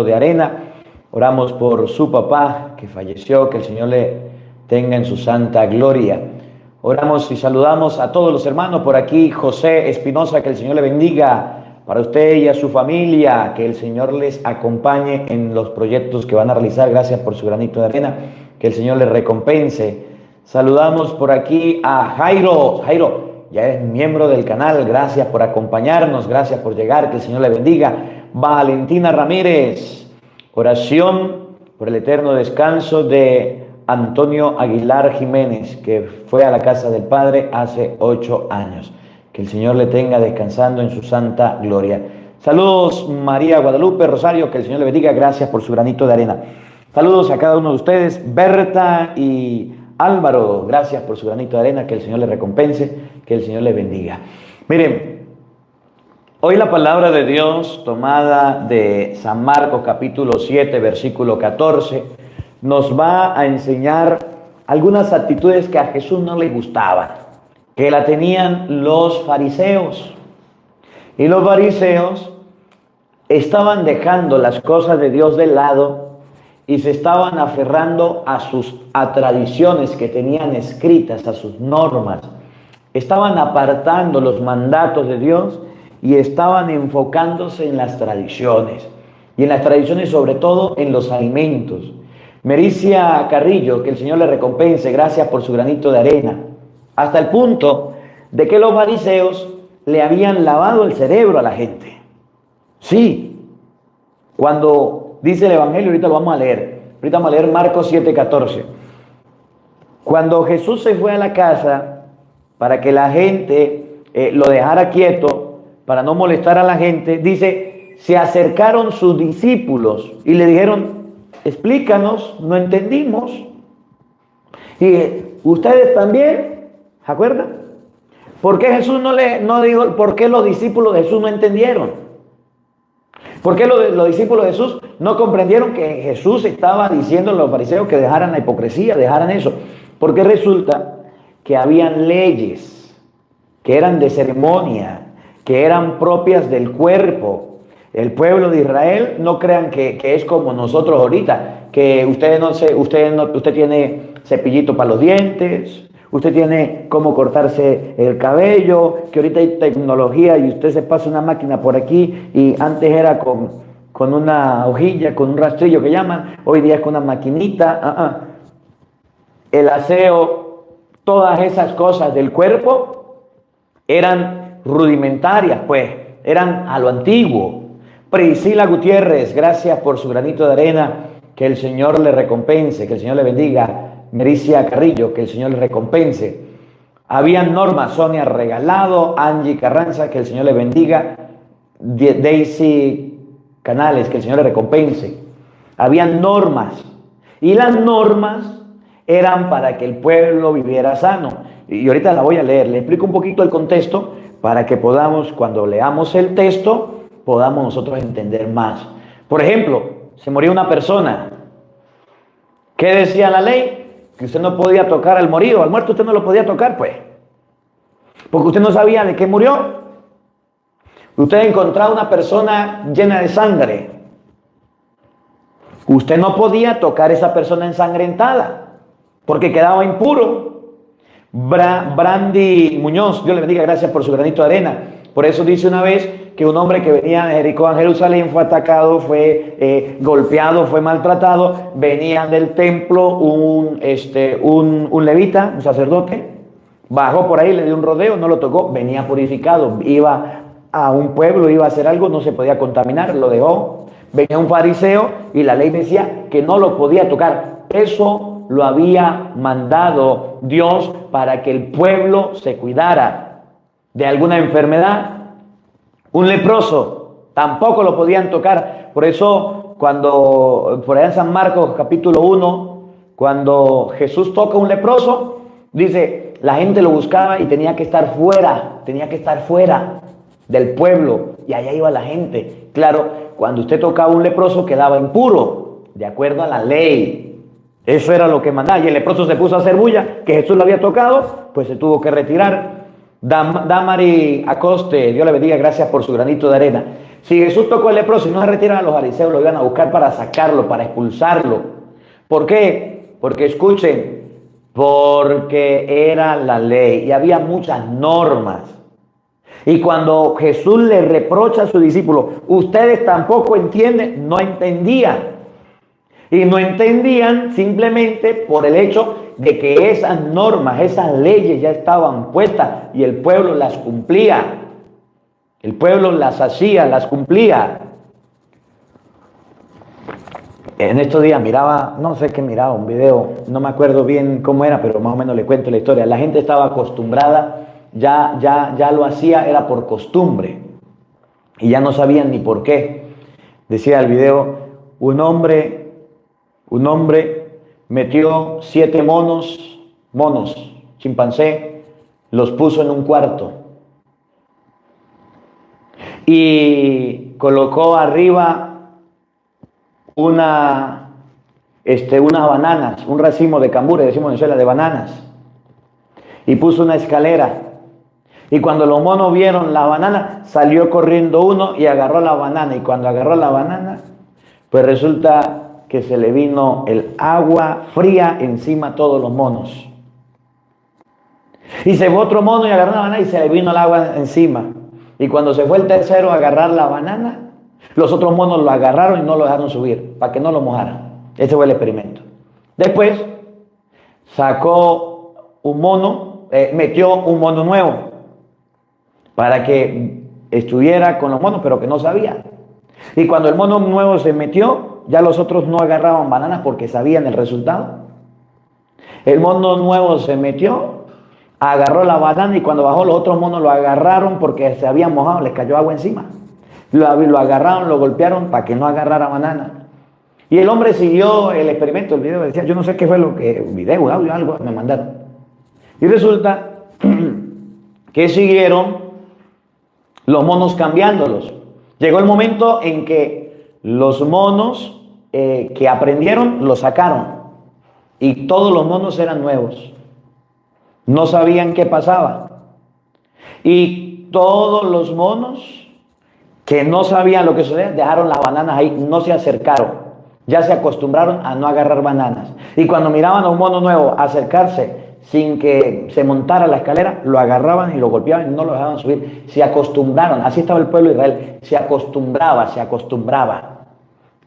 de arena. Oramos por su papá que falleció, que el Señor le tenga en su santa gloria. Oramos y saludamos a todos los hermanos por aquí. José Espinosa, que el Señor le bendiga. Para usted y a su familia, que el Señor les acompañe en los proyectos que van a realizar. Gracias por su granito de arena, que el Señor les recompense. Saludamos por aquí a Jairo. Jairo, ya es miembro del canal. Gracias por acompañarnos, gracias por llegar, que el Señor le bendiga. Valentina Ramírez, oración por el eterno descanso de Antonio Aguilar Jiménez, que fue a la casa del Padre hace 8 años. Que el Señor le tenga descansando en su santa gloria. Saludos María Guadalupe Rosario, que el Señor le bendiga, gracias por su granito de arena. Saludos a cada uno de ustedes, Berta y Álvaro, gracias por su granito de arena, que el Señor le recompense, que el Señor le bendiga. Miren, hoy la palabra de Dios tomada de San Marcos capítulo 7, versículo 14, nos va a enseñar algunas actitudes que a Jesús no le gustaban, que la tenían los fariseos. Y los fariseos estaban dejando las cosas de Dios de lado y se estaban aferrando a tradiciones que tenían escritas, a sus normas. Estaban apartando los mandatos de Dios y estaban enfocándose en las tradiciones. Y en las tradiciones, sobre todo, en los alimentos. Mericia Carrillo, que el Señor le recompense, gracias por su granito de arena. Hasta el punto de que los fariseos le habían lavado el cerebro a la gente. Sí, cuando dice el Evangelio, ahorita lo vamos a leer. Ahorita vamos a leer Marcos 7:14. Cuando Jesús se fue a la casa para que la gente lo dejara quieto, para no molestar a la gente, dice, se acercaron sus discípulos y le dijeron, explícanos, no entendimos. Y ustedes también, ¿se acuerdan? ¿Por qué Jesús no dijo, por qué los discípulos de Jesús no entendieron? ¿Por qué los discípulos de Jesús no comprendieron que Jesús estaba diciendo a los fariseos que dejaran la hipocresía, dejaran eso? Porque resulta que habían leyes que eran de ceremonia, que eran propias del cuerpo. El pueblo de Israel, no crean que es como nosotros ahorita, que usted tiene cepillito para los dientes, usted tiene cómo cortarse el cabello, que ahorita hay tecnología y usted se pasa una máquina por aquí y antes era con una hojilla, con un rastrillo que llaman, hoy día es con una maquinita. El aseo, todas esas cosas del cuerpo eran rudimentarias, pues, eran a lo antiguo. Priscila Gutiérrez, gracias por su granito de arena, que el Señor le recompense, que el Señor le bendiga. Mericia Carrillo, que el Señor le recompense. Habían normas, Sonia Regalado, Angie Carranza, que el Señor le bendiga. Daisy Canales, que el Señor le recompense. Habían normas, y las normas eran para que el pueblo viviera sano. Y ahorita la voy a leer, le explico un poquito el contexto para que podamos, cuando leamos el texto, podamos nosotros entender más. Por ejemplo, se moría una persona. ¿Qué decía la ley? Que usted no podía tocar al morido, al muerto usted no lo podía tocar, pues. Porque usted no sabía de qué murió. Usted encontraba una persona llena de sangre. Usted no podía tocar a esa persona ensangrentada, porque quedaba impuro. Brandy Muñoz, Dios le bendiga, gracias por su granito de arena. Por eso dice una vez que un hombre que venía de Jericó a Jerusalén fue atacado, fue golpeado, fue maltratado. Venía del templo un levita, un sacerdote, bajó por ahí, le dio un rodeo, no lo tocó, venía purificado, iba a un pueblo, iba a hacer algo, no se podía contaminar, lo dejó. Venía un fariseo y la ley decía que no lo podía tocar. Eso lo había mandado Dios para que el pueblo se cuidara de alguna enfermedad. Un leproso tampoco lo podían tocar. Por eso, cuando por allá en San Marcos capítulo 1, cuando Jesús toca a un leproso, dice, la gente lo buscaba y tenía que estar fuera del pueblo, y allá iba la gente. Claro, cuando usted tocaba a un leproso quedaba impuro, de acuerdo a la ley. Eso era lo que mandaba, y el leproso se puso a hacer bulla, que Jesús lo había tocado, pues se tuvo que retirar. Damari Acoste, Dios le bendiga, gracias por su granito de arena. Si Jesús tocó al leproso y no se retiran a los fariseos, lo iban a buscar para sacarlo, para expulsarlo. ¿Por qué? Porque escuchen, porque era la ley y había muchas normas. Y cuando Jesús le reprocha a sus discípulos, ustedes tampoco entienden, no entendían. Y no entendían simplemente por el hecho de que esas normas, esas leyes ya estaban puestas y el pueblo las cumplía. El pueblo las hacía, las cumplía. En estos días miraba, no sé qué miraba, un video, no me acuerdo bien cómo era, pero más o menos le cuento la historia. La gente estaba acostumbrada, ya lo hacía, era por costumbre. Y ya no sabían ni por qué. Decía el video, un hombre metió 7 monos, chimpancé, los puso en un cuarto y colocó arriba unas bananas, un racimo de cambures, decimos en Venezuela, de bananas, y puso una escalera. Y cuando los monos vieron la banana, salió corriendo uno y agarró la banana. Y cuando agarró la banana, pues resulta que se le vino el agua fría encima a todos los monos. Y se fue otro mono y agarró la banana y se le vino el agua encima. Y cuando se fue el tercero a agarrar la banana, los otros monos lo agarraron y no lo dejaron subir, para que no lo mojaran. Ese fue el experimento. Después sacó un mono, metió un mono nuevo, para que estuviera con los monos, pero que no sabía. Y cuando el mono nuevo se metió, ya los otros no agarraban bananas porque sabían el resultado. El mono nuevo se metió, agarró la banana y cuando bajó los otros monos lo agarraron porque se habían mojado, les cayó agua encima. Lo agarraron, lo golpearon para que no agarrara banana. Y el hombre siguió el experimento, el video decía, yo no sé qué fue lo que, video, audio, algo me mandaron. Y resulta que siguieron los monos cambiándolos. Llegó el momento en que los monos que aprendieron los sacaron y todos los monos eran nuevos. No sabían qué pasaba. Y todos los monos que no sabían lo que sucedía dejaron las bananas ahí, no se acercaron. Ya se acostumbraron a no agarrar bananas. Y cuando miraban a un mono nuevo acercarse sin que se montara la escalera, lo agarraban y lo golpeaban y no lo dejaban subir. Se acostumbraron, así estaba el pueblo de Israel, se acostumbraba.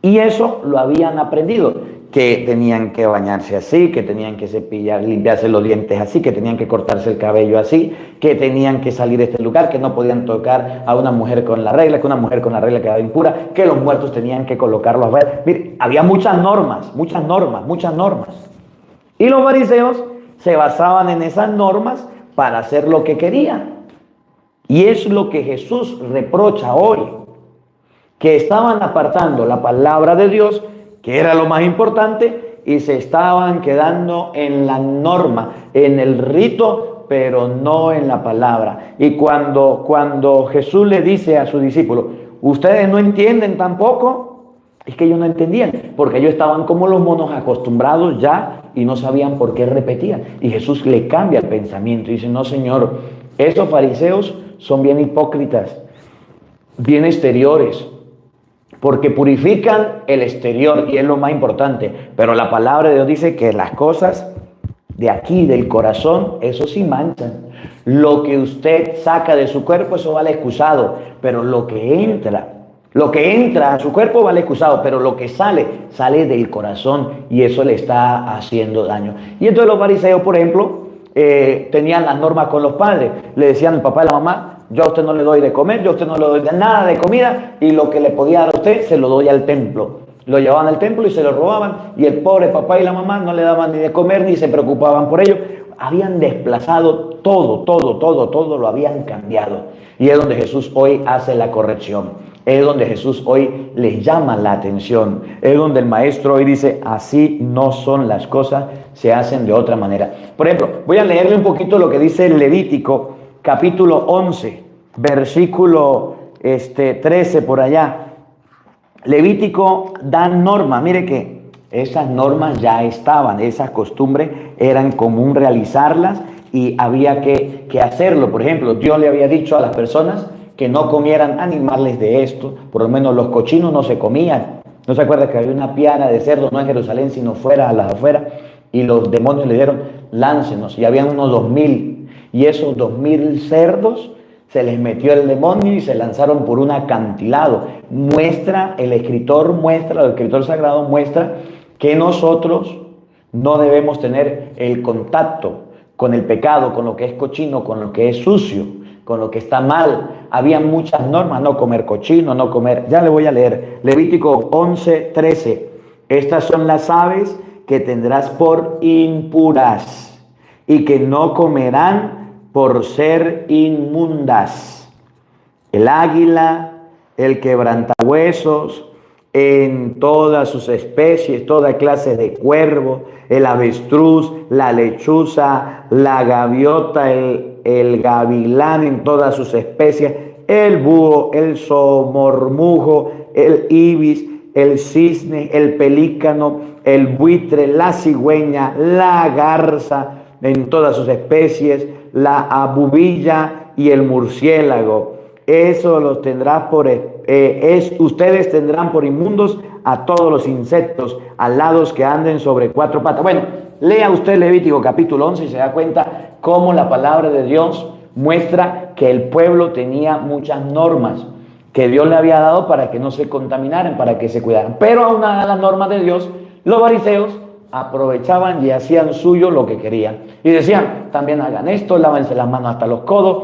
Y eso lo habían aprendido, que tenían que bañarse así, que tenían que limpiarse los dientes así, que tenían que cortarse el cabello así, que tenían que salir de este lugar, que no podían tocar a una mujer con la regla, que una mujer con la regla quedaba impura, que los muertos tenían que colocarlos a ver. Mire, había muchas normas. Y los fariseos se basaban en esas normas para hacer lo que querían. Y es lo que Jesús reprocha hoy, que estaban apartando la palabra de Dios, que era lo más importante, y se estaban quedando en la norma, en el rito, pero no en la palabra. Y cuando Jesús le dice a sus discípulos, ustedes no entienden tampoco, es que ellos no entendían, porque ellos estaban como los monos acostumbrados ya y no sabían por qué repetían. Y Jesús le cambia el pensamiento y dice, no señor, esos fariseos son bien hipócritas, bien exteriores, porque purifican el exterior y es lo más importante, pero la palabra de Dios dice que las cosas de aquí, del corazón, eso sí manchan. Lo que usted saca de su cuerpo, eso vale excusado, pero lo que entra a su cuerpo vale excusado, pero lo que sale del corazón y eso le está haciendo daño. Y entonces los fariseos, por ejemplo, tenían las normas con los padres, le decían al papá y la mamá, yo a usted no le doy de comer, yo a usted no le doy nada de comida y lo que le podía dar a usted se lo doy al templo. Lo llevaban al templo y se lo robaban y el pobre papá y la mamá no le daban ni de comer ni se preocupaban por ello. Habían desplazado todo lo habían cambiado. Y es donde Jesús hoy hace la corrección. Es donde Jesús hoy les llama la atención. Es donde el maestro hoy dice, así no son las cosas, se hacen de otra manera. Por ejemplo, voy a leerle un poquito lo que dice el Levítico, capítulo 11, versículo 13 por allá. Levítico da normas, mire que esas normas ya estaban, esas costumbres eran común realizarlas y había que hacerlo. Por ejemplo, Dios le había dicho a las personas que no comieran animales de esto, por lo menos los cochinos no se comían. ¿No se acuerda que había una piara de cerdos, no en Jerusalén, sino fuera, a las afueras? Y los demonios le dijeron, láncenos, y habían unos 2000, y esos 2000 cerdos se les metió el demonio y se lanzaron por un acantilado. Muestra, el escritor sagrado muestra que nosotros no debemos tener el contacto con el pecado, con lo que es cochino, con lo que es sucio, con lo que está mal. Había muchas normas, no comer cochino, no comer, ya le voy a leer, Levítico 11:13. Estas son las aves que tendrás por impuras y que no comerán por ser inmundas: el águila, el quebrantahuesos, en todas sus especies, toda clase de cuervo, el avestruz, la lechuza, la gaviota, el gavilán en todas sus especies, el búho, el somormujo, el ibis, el cisne, el pelícano, el buitre, la cigüeña, la garza en todas sus especies, la abubilla y el murciélago. Eso los tendrá ustedes tendrán por inmundos a todos los insectos alados que anden sobre 4 patas. Bueno, lea usted Levítico capítulo 11 y se da cuenta cómo la palabra de Dios muestra que el pueblo tenía muchas normas que Dios le había dado para que no se contaminaran, para que se cuidaran. Pero aún a las normas de Dios, los fariseos aprovechaban y hacían suyo lo que querían. Y decían, también hagan esto, lávense las manos hasta los codos,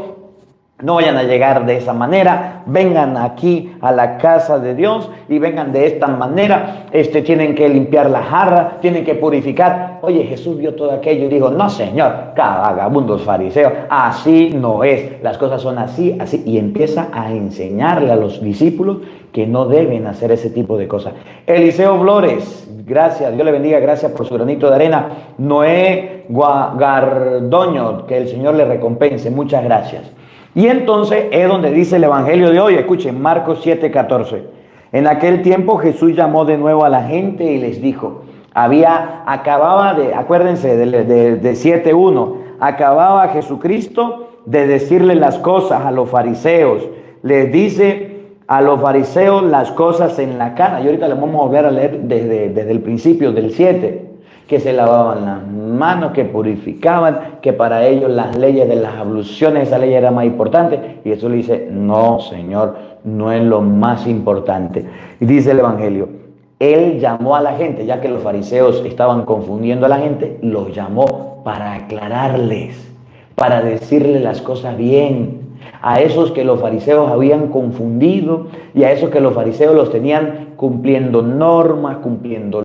no vayan a llegar de esa manera, vengan aquí a la casa de Dios y vengan de esta manera, tienen que limpiar la jarra, tienen que purificar. Oye, Jesús vio todo aquello y dijo, no señor, vagabundos fariseos, así no es, las cosas son así, así, y empieza a enseñarle a los discípulos que no deben hacer ese tipo de cosas. Eliseo Flores, gracias, Dios le bendiga, gracias por su granito de arena. Noé Gardoño, que el Señor le recompense, muchas gracias. Y entonces es donde dice el evangelio de hoy. Escuchen, Marcos 7:14. En aquel tiempo Jesús llamó de nuevo a la gente y les dijo, acuérdense de 7:1, acababa Jesucristo de decirle las cosas a los fariseos. Les dice a los fariseos las cosas en la cara. Y ahorita les vamos a volver a leer desde el principio del 7. Que se lavaban las manos, que purificaban, que para ellos las leyes de las abluciones, esa ley era más importante. Y Jesús le dice, no, Señor, no es lo más importante. Y dice el evangelio, Él llamó a la gente, ya que los fariseos estaban confundiendo a la gente, los llamó para aclararles, para decirles las cosas bien. A esos que los fariseos habían confundido y a esos que los fariseos los tenían cumpliendo normas, cumpliendo